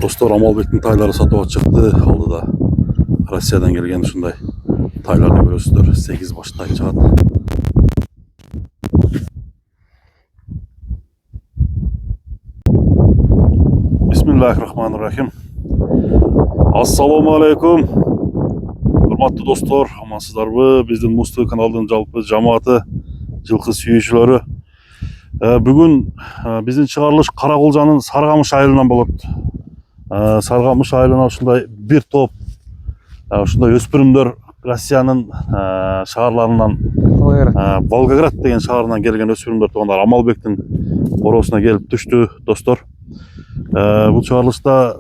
Dostlar, Амалбектің тайлары сатуға шықты. Алдыда Россиядан келген ушундай тайларды көрөсүздөр. 8 баш тай чыгат. Бисмиллахиррахманиррахим. Ассаламу алейкум. Урматтуу достор, амансыздарбы? Биздин Мусты каналдын жалпы жамааты, жылкы сүйүүчүлөрү. Бүгүн биздин чыгарылыш Каракулжанын Саргамыш айылынан болот. Саргамыш айылына ушундай бир топ ушундай өспүрүмдөр Россиянын шаарларынан, Волгоград деген шаарынан келген өспүрүмдөр туугандар Амалбектин боросуна келип түштү, достор. Бул чыгарылышта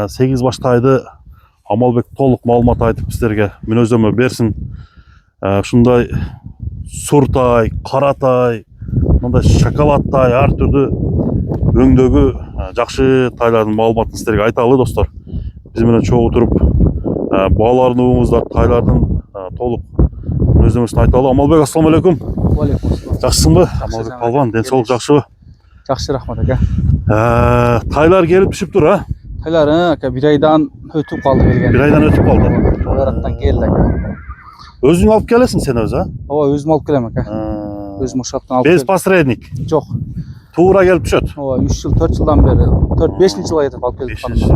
8 баш тайды Амалбек толук маалымат айтып сиздерге мүнөздөмө берсин. Ушундай сур тай, кара тай, мындай шоколад тай, ар түрдүү өңдөгү жакшы тайлардын маалыматын сиздерге айталы, достор. Биз менен чогуу туруп бааларын угуңуздар, тайлардын толук мүнөздөмөсүн айталы. Амалбек, ассаламу алейкум. Алейкум ассалам. Жакшысыңбы? Амалбек палван, ден соолук жакшыбы? Жакшы, рахмат ака. Тайлар келип түшүп тур, а? Тайлар ака 1 айдан өтүп калды келген. 1 айдан өтүп калды. Волгоградтан келди ака. Өзүң алып келесиң сен өзү, а? Ооба, өзүм алып келем ака. Өзүм ушактан алып Без келем. посредник. Жок. Туура келип түшөт. Ооба, 3 жыл, 4 жылдан бери, 4-5 жылга кетип алып келип калдым.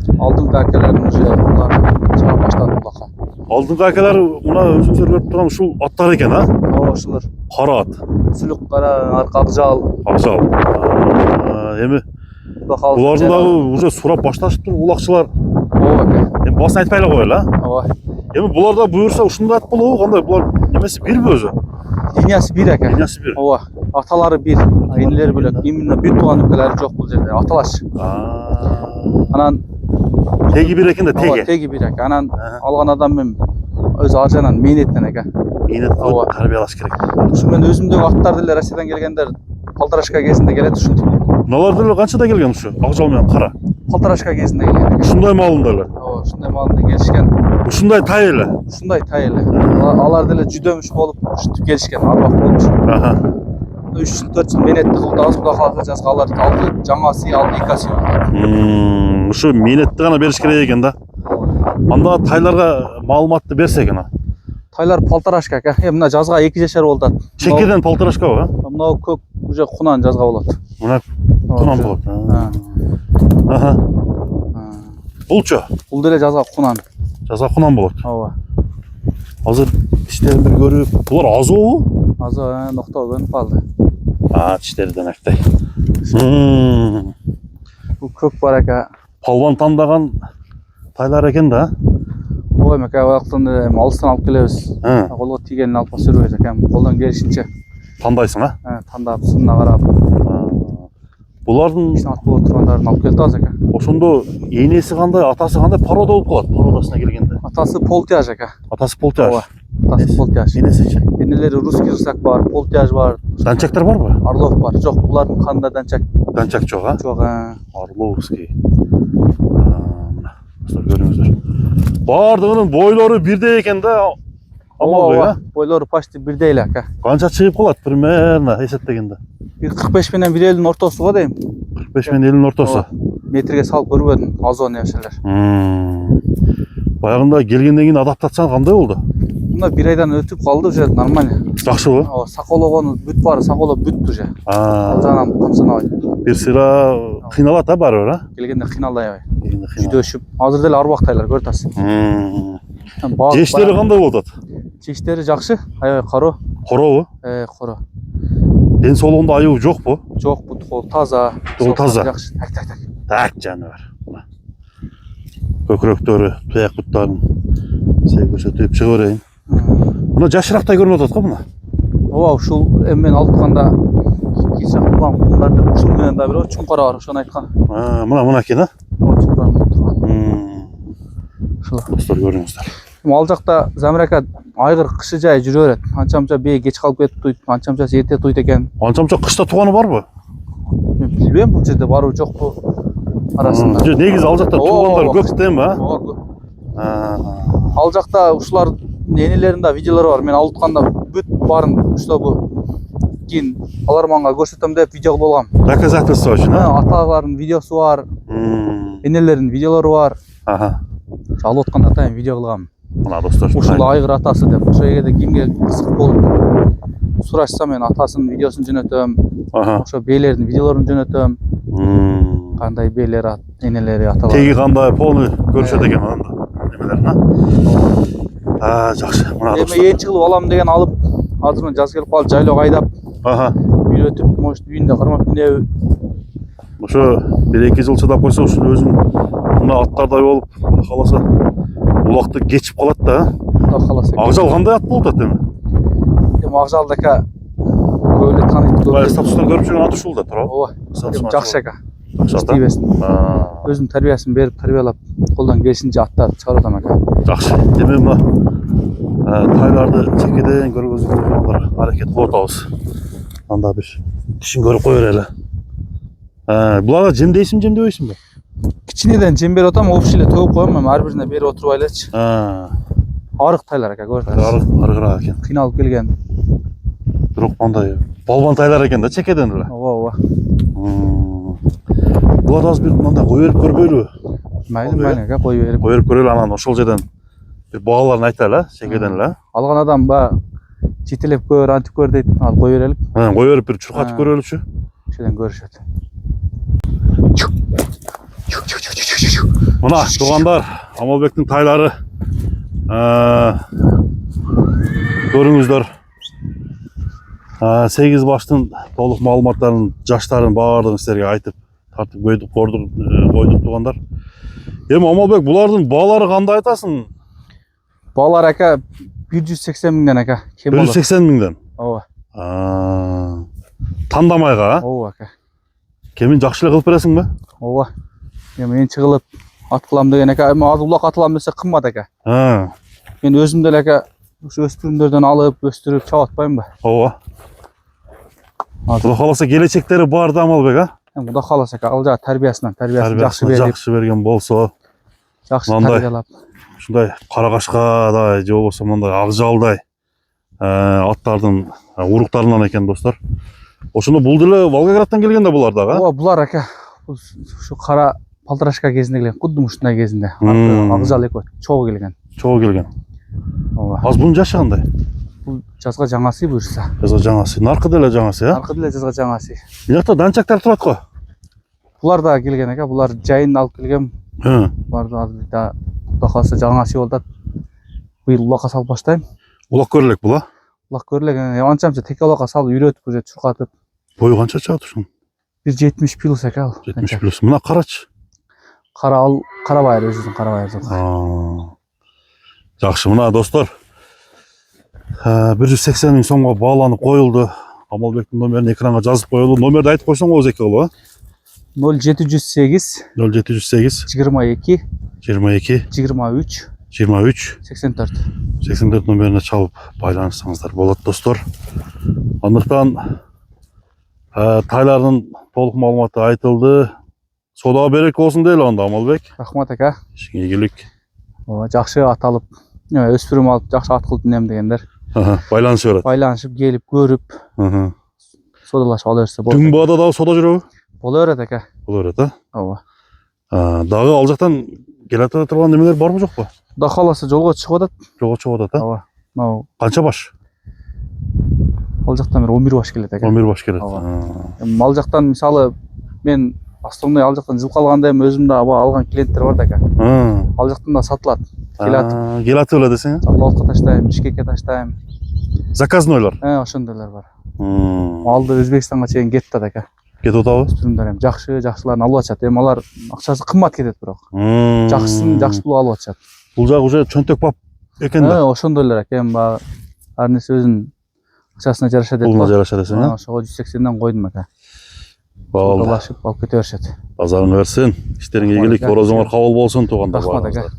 Алдыңкы акаларым уже булар чыга баштады булакка. Алдыңкы акалар мына өзүңүздөр көрүп турган ушул аттар экен, а? Ооба, ушулар. Кара ат. Сүлүк кара, арка акжал. Акжал. Эми буларды дагы уже сурап башташыптыр улакчылар. Ооба ака. Эми басын айтпай эле коелу, а? Ооба. Эми буларда буюрса ушундай ат болобу? Кандай булар немеси бирби өзү? Линиясы 1 ака. Линиясы 1. Ооба. Аталары 1, энелери бөлөк. Именно бүт тууган өлкөлөрү жок бул жерде. Аталаш. Анан теги 1 экен да, теги. Ооба, теги 1 ака. Анан алган адам мен өзү ар жагынан мээнеттен ака. Мээнет кылып тарбиялаш керек. Ушу мен өзүмдөгү аттар деле Россиядан келгендер полторашка кезинде келет ушинтип. Мыналар деле канчада келген ушу? Акжал менен кара. Полторашка кезинде келген. Ушундай маалында эле. Ооба, ушундай маалында келишкен. Ушундай тай эле. Ушундай тай эле. Алар деле жүдөмүш болуп ушинтип келишкен, арбак болчу. 3 жыл 4 жыл мээнетти кылдыбыз, Кудай кааласа жазга алар алды, жаңасы алды, икаси. Ушу мээнетти гана бериш керек экен да. Анда тайларга маалыматты берсе экен. Тайлар полторашка ака. Мына жазга 2 жашар болот. Чекеден полторашкабы, а? Мынау көк уже кунан жазга болот. Мына кунан болот. Булчу? Бул деле жазга кунан. Жазга кунан болот. Ооба. Азыр тиштерин бир көрүп, булар азобу? Азыр ноктоо көнүп калды. Тиштери денектэй. Бул көк бар ака. Палван тандаган тайлар экен да. Ой, ака, вактын алыстан алып келебиз. Колго тийгенин алып жүрбөйбүз ака. Колдон келишинче Тандайсың, а? Тандап, сынына карап. Булардын ат болуп тургандарын алып келдиз ака. ошондо энеси кандай, атасы кандай порода болуп калат породасына келгенде? Атасы полтяж ака. Атасы полтяж. Атасы полтяж. Энесичи? Энелери русский рысак бар, полтяж бар. Данчактар барбы? Орлов бар. Жок, булардын канында данчак. Данчак жок, а? Жок. Орловский. Көрүңүздөр. Бардыгынын бойлору бирдей экен да. Ооба, бойлору почти бирдей эле ака. Канча чыгып калат примерно эсептегенде? 45 менен 1.50-дин ортосу го дейм. 45 менен 50-дин ортосу. Метрге салып көрбөдүм, азон нерселер. Баягында келгенден кийин адаптацияң кандай болду? Мына 1 айдан өтүп калды, уже нормально. Жакшыбы? Ооба, сакологону бүт баары, саколоо бүт уже. Алжанан камсынабай. Бир сыйра кыйналат, а барыбыр, а? Келгенде кыйналдай аябай. Жүдөшүп, азыр деле арбак тайлар көрүп атасыз. Жештери кандай болуп атат? Жештери жакшы, аябай коро. Коробу? Коро. Ден соолугунда айыбы жокпу? Жок, бут таза. Таза. Жакшы. Так жаныбар. Көкүрөктөрү, туяк буттарын көрсөтүп чыга берейин. Мына жашырактай көрүнүп атат го мына. Ооба, ушул эмен алтканда кийинчерээк турган буларды ушул менен да бирөө чуңкара бар, ошону айткан. Мына экен, а? Ушул. Достор, көрүңүздөр. Ал жакта Замир ака айгыр кышы жай жүрө берет. Анча-мынча бээ кеч калып кетип туйт, анча-мынча эрте туйт экен. Анча-мынча кышта тууганы барбы? Мен билбейм, бул жерде барбы жокпу арасында. Жок, негизи ал жакта туугандар көп дейм, а? Ооба. Ал жакта ушулар энелеринин да видеолору бар. Мен алытканда бүт баарын чтобы кийин алар мага көрсөтөм деп видео кылып алгам. Доказательство үчүн, а? Аталардын видеосу бар. Энелердин видеолору бар. Аха. Алып аткан атайын видео кылгам. Мына достор. Ушул айгыр атасы деп. Ошол жерде кимге кызык болуп сурашса мен атасынын видеосун жөнөтөм. Аха. Ошо бейлердин видеолорун жөнөтөм. Кандай бейлер, энелери, аталары. Теги кандай полный көрүшөт экен анда. Немелерин, жакшы. Мына Эми достор. эч кылып алам деген алып, азырын жаз келип калып жайлоого айдап, Аха. үйрөтүп, может үйүндө кармап минеби. Ошо 1-2 жыл чыдап койсо ушул өзүң мына аттардай болуп, каласа улакты кечип калат да. Кудай кааласа. Акжал кандай ат болуп атат эми? Эми Акжалды ака көп эле тааныйт, көп эле. Статустан көрүп жүргөн ат ушул да туурабы? Ооба. Эми жакшы ака. Жакшы ат. Тийбесин. А, Өзүм тарбиясын берип, тарбиялап, колдон келишинче аттарды чыгарып атам ака. жакшы. Демек мына тайларды чекеден көргөзүүгө аракет кылып атабыз. Анда бир кишин көрүп кое берели. Буларга жем дейсиңби, жем дебейсиңби? Кичинеден жем берип атам, общий эле төгүп коем, эми ар бирине берип отурбай элечи. Арык тайлар ака, көрүп атасыз. Арыгыраак экен. Кыйналып келген. Бирок мындай балбан тайлар экен да, чекеден эле. Ооба. Булар азыр бир мындай кое берип көрбөйлүбү? Майли ака кой берип. Кое берип көрөлү, анан ошол жерден бир бааларын айтайлы, чекеден эле. Алган адам ба жетелеп көр, антип көр дейт. Ал кой берелик. Кое берип бир чуркатып көрөлүчү. Ошодон көрүшөт. Мына туугандар, Амалбектин тайлары. Көрүңүздөр. 8 баштын толук маалыматтарын, жаштарын баардыгын силерге айтып, тартып койдук туугандар. Эми Амалбек, булардын баалары кандай айтасың? Баалар ака 180 миңден ака. Кем болот. 180 миңден. Ооба. Тандамайга, Ооба ака. Кемин жакшы эле кылып бересиңби? Ооба. Эми энчи кылып ат кылам деген ака, эми азыр улак атылам десе кымбат ака. Мен өзүм деле ака ушу өспүрүмдөрдөн алып, өстүрүп чабып атпаймынбы? Ооба. Кудай кааласа келечектери бар да Амалбек, Эми Кудай кааласа ака, ал жагы тарбиясын жакшы берип, жакшы берген болсо, жакшы мындай тарбиялап. ушундай карагашкадай же болбосо мындай акжалдай аттардын уруктарынан экен достор. Ошондо бул деле Волгоградтан келген да булар дагы. Ооба, булар ака ушу кара полторашка кезинде келген, кудум ушундай кезинде. Акжал экөө чогуу келген. Чогуу келген. Ооба. Азыр бунун жашы кандай? Бул жазга жаңасы буюрса. Жазга жаңасы. Наркы деле жаңасы, Аркы деле жазга жаңасы. Мынакта данчактар турат го. Булар да келген ака, булар жайын алып келгем. Буларды азыр да Кудай кааласа жаңасы болуп атат. Быйыл улакка салып баштайм. Улак көрөлөк бул, Улак көрүлген, анчамча теке улакка салып үйрөтүп, уже чуркатып. Бою канча чыгат ушун? 170 плюс ака ал. 70 плюс. Мына карачы. Кара байыр, өзүнүн кара байыр жылкы. Жакшы, мына достор. 180 миң сомго бааланып коюлду. Амалбектин номерин экранга жазып коелу. Номерди айтып койсоң өзү эки болобу? 0708 0708 22 22 23 23 84. 84 номерине чалып байланышсаңыздар болот достор. Андыктан тайлардын толук маалыматы айтылды. Содага берек болсун дейли анда Амалбек. Рахмат ака. Ишиңе ийгилик. Жакшы ат алып, өспүрүм алып жакшы ат кылып минем дегендер. Байланышып берет. Байланышып, келип, көрүп, содалашып ала берсе болот. Түн баада дагы сода жүрөбү? Боло берет ака. Боло берет, Ооба. Дагы ал жактан келе турган немелер барбы жокпу? Кудай кааласа жолго чыгып атат. Жолго чыгып атат, Ооба. Мына Канча баш? ал жактан бир 11 баш келет ака. 11 баш келет. Ал жактан мисалы мен основной ал жактан жылкы алганда эми өзүм да алган клиенттер бар да ака. Ал жактан да сатылат. Келатып эле десең? Сатылатка таштайм, Бишкекке таштайм. Заказнойлор. Ошондойлор бар. Алды Өзбекстанга чейин кетти ака. Кетип атабы? Өспүрүмдөр эми жакшыларын алып атышат. Эми алар акчасы кымбат кетет бирок. Жакшысын жакшы булуп алып атышат. Бул жак уже чөнтөк бап экен да. Ошондойлор ака. Эми ар нерсе өзүнүн акчасына жараша деп. Пулуна жараша десең, Ошого 180ден койдум ака. Болду. Алып кете беришет. Базарыңа берсин. Иштериңе ийгилик, орозуңар кабыл болсун туугандар. Рахмат ака.